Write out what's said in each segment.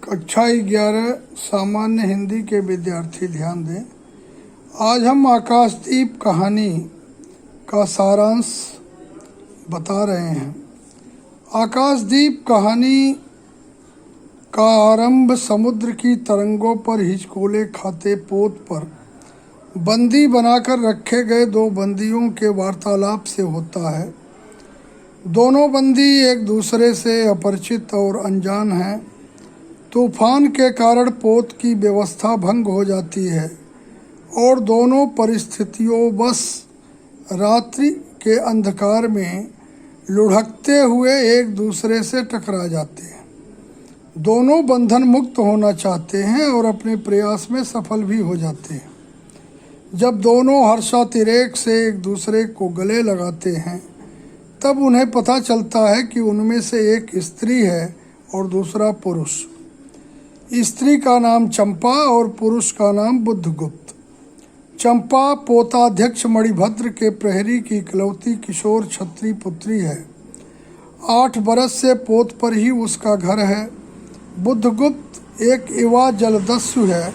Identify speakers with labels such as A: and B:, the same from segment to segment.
A: कक्षा 11 सामान्य हिंदी के विद्यार्थी ध्यान दें। आज हम आकाशदीप कहानी का सारांश बता रहे हैं। आकाशदीप कहानी का आरंभ समुद्र की तरंगों पर हिचकोले खाते पोत पर बंदी बनाकर रखे गए दो बंदियों के वार्तालाप से होता है। दोनों बंदी एक दूसरे से अपरिचित और अनजान हैं। तूफान के कारण पोत की व्यवस्था भंग हो जाती है और दोनों परिस्थितियों बस रात्रि के अंधकार में लुढ़कते हुए एक दूसरे से टकरा जाते हैं। दोनों बंधन मुक्त होना चाहते हैं और अपने प्रयास में सफल भी हो जाते हैं। जब दोनों हर्षातिरेक से एक दूसरे को गले लगाते हैं तब उन्हें पता चलता है कि उनमें से एक स्त्री है और दूसरा पुरुष। स्त्री का नाम चंपा और पुरुष का नाम बुद्धगुप्त। चंपा पोताध्यक्ष मणिभद्र के प्रहरी की इकलौती किशोर क्षत्रिय पुत्री है। 8 बरस से पोत पर ही उसका घर है। बुद्धगुप्त एक युवा जलदस्यु है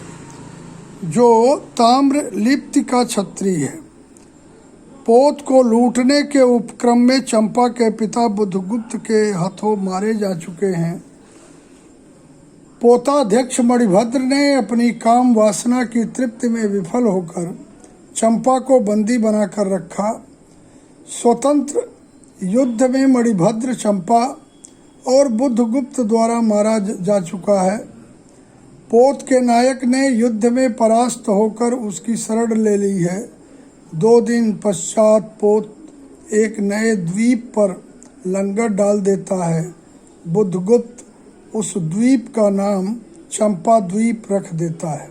A: जो ताम्र लिप्ति का क्षत्रिय है। पोत को लूटने के उपक्रम में चंपा के पिता बुद्धगुप्त के हाथों मारे जा चुके हैं। पोताध्यक्ष मणिभद्र ने अपनी काम वासना की तृप्ति में विफल होकर चंपा को बंदी बनाकर रखा। स्वतंत्र युद्ध में मणिभद्र चंपा और बुद्धगुप्त द्वारा मारा जा चुका है। पोत के नायक ने युद्ध में परास्त होकर उसकी शरण ले ली है। 2 दिन पश्चात पोत एक नए द्वीप पर लंगर डाल देता है। बुद्धगुप्त उस द्वीप का नाम चंपा द्वीप रख देता है।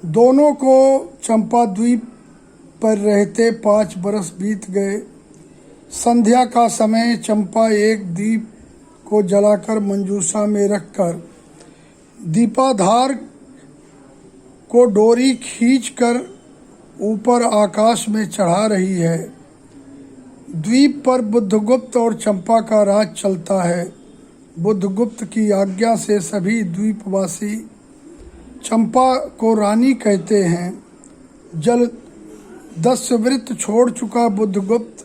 A: दोनों को चंपा द्वीप पर रहते 5 बरस बीत गए। संध्या का समय चंपा एक दीप को जलाकर मंजूषा में रखकर दीपाधार को डोरी खींचकर ऊपर आकाश में चढ़ा रही है। द्वीप पर बुद्धगुप्त और चंपा का राज चलता है। बुद्धगुप्त की आज्ञा से सभी द्वीपवासी चंपा को रानी कहते हैं। जल दस्युवृत्त छोड़ चुका बुद्धगुप्त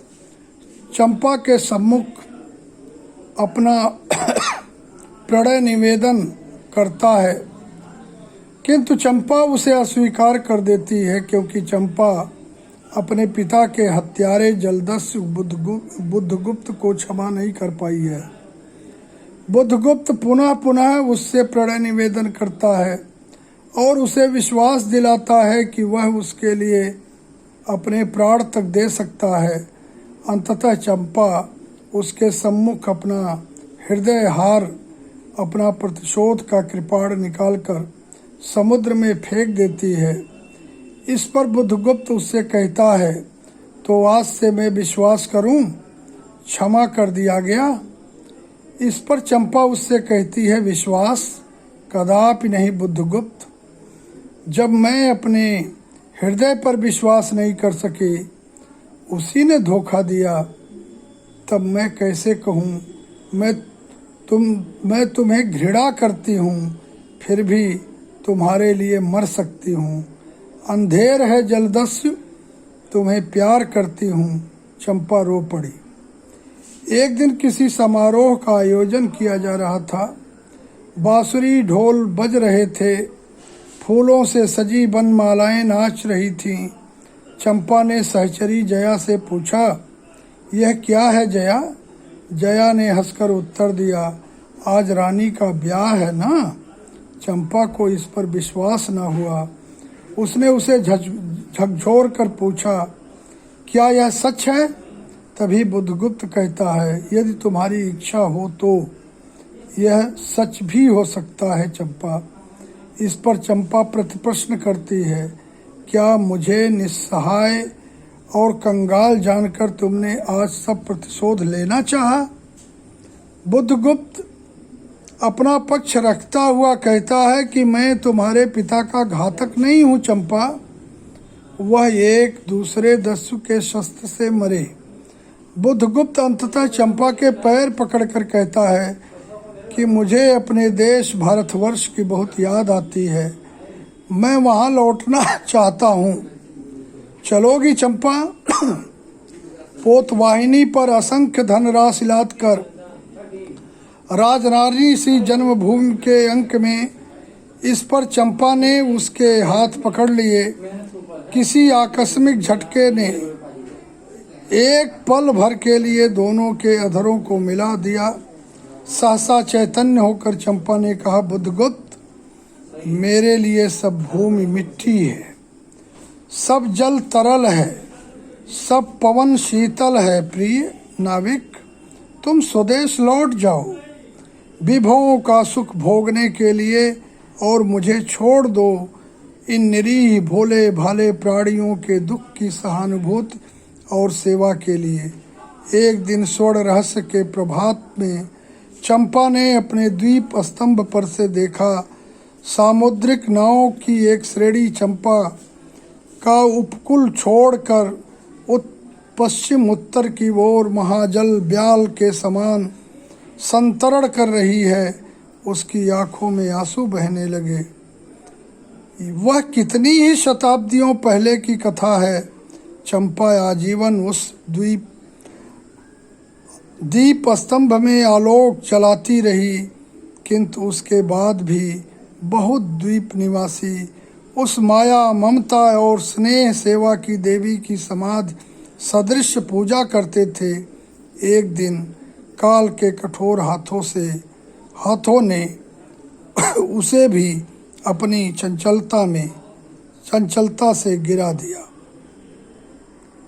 A: चंपा के सम्मुख अपना प्रणय निवेदन करता है, किंतु चंपा उसे अस्वीकार कर देती है क्योंकि चंपा अपने पिता के हत्यारे जलदस्यु बुद्धगुप्त को क्षमा नहीं कर पाई है। बुद्धगुप्त पुनः पुनः उससे प्रणय निवेदन करता है और उसे विश्वास दिलाता है कि वह उसके लिए अपने प्राण तक दे सकता है। अंततः चंपा उसके सम्मुख अपना हृदय हार अपना प्रतिशोध का कृपाण निकालकर समुद्र में फेंक देती है। इस पर बुद्धगुप्त उससे कहता है, तो आज से मैं विश्वास करूं, क्षमा कर दिया गया। इस पर चंपा उससे कहती है, विश्वास कदापि नहीं बुद्धगुप्त। जब मैं अपने हृदय पर विश्वास नहीं कर सके, उसी ने धोखा दिया, तब मैं कैसे कहूँ मैं तुम्हें घृणा करती हूँ, फिर भी तुम्हारे लिए मर सकती हूँ। अंधेर है जलदस्यु, तुम्हें प्यार करती हूँ। चंपा रो पड़ी। एक दिन किसी समारोह का आयोजन किया जा रहा था। बांसुरी ढोल बज रहे थे। फूलों से सजी वनमालाएं नाच रही थीं। चंपा ने सहचरी जया से पूछा, यह क्या है जया? जया ने हंसकर उत्तर दिया, आज रानी का ब्याह है ना। चंपा को इस पर विश्वास न हुआ। उसने उसे झकझोर कर पूछा, क्या यह सच है? तभी बुद्धगुप्त कहता है, यदि तुम्हारी इच्छा हो तो यह सच भी हो सकता है चंपा। इस पर चंपा प्रतिप्रश्न करती है, क्या मुझे निस्सहाय और कंगाल जानकर तुमने आज सब प्रतिशोध लेना चाहा? बुद्धगुप्त अपना पक्ष रखता हुआ कहता है कि मैं तुम्हारे पिता का घातक नहीं हूँ चंपा। वह एक दूसरे दस्यु के शस्त्र से मरे। बुद्धगुप्त अंततः चंपा के पैर पकड़कर कहता है, कि मुझे अपने देश भारतवर्ष की बहुत याद आती है। मैं वहाँ लौटना चाहता हूँ। चलोगी चंपा? पोतवाहिनी पर असंख्य धनराशि लाद कर राजरानी सी जन्मभूमि के अंक में इस पर चंपा ने उसके हाथ पकड़ लिए। किसी आकस्मिक झटके ने एक पल भर के लिए दोनों के अधरों को मिला दिया। सहसा चैतन्य होकर चंपा ने कहा, बुद्धगुप्त, मेरे लिए सब भूमि मिट्टी है, सब जल तरल है, सब पवन शीतल है। प्रिय नाविक, तुम स्वदेश लौट जाओ विभवों का सुख भोगने के लिए और मुझे छोड़ दो इन निरीह भोले भाले प्राणियों के दुख की सहानुभूति और सेवा के लिए। एक दिन स्वर्ण रहस्य के प्रभात में चंपा ने अपने द्वीप स्तंभ पर से देखा। सामुद्रिक नावों की एक श्रेणी चंपा का उपकूल छोड़कर पश्चिम उत्तर की ओर महाजल ब्याल के समान संतरण कर रही है। उसकी आंखों में आंसू बहने लगे। वह कितनी ही शताब्दियों पहले की कथा है। चंपा आजीवन उस दीप स्तंभ में आलोक जलाती रही, किंतु उसके बाद भी बहुत द्वीप निवासी उस माया ममता और स्नेह सेवा की देवी की समाधि सदृश पूजा करते थे। एक दिन काल के कठोर हाथों ने उसे भी अपनी चंचलता से गिरा दिया।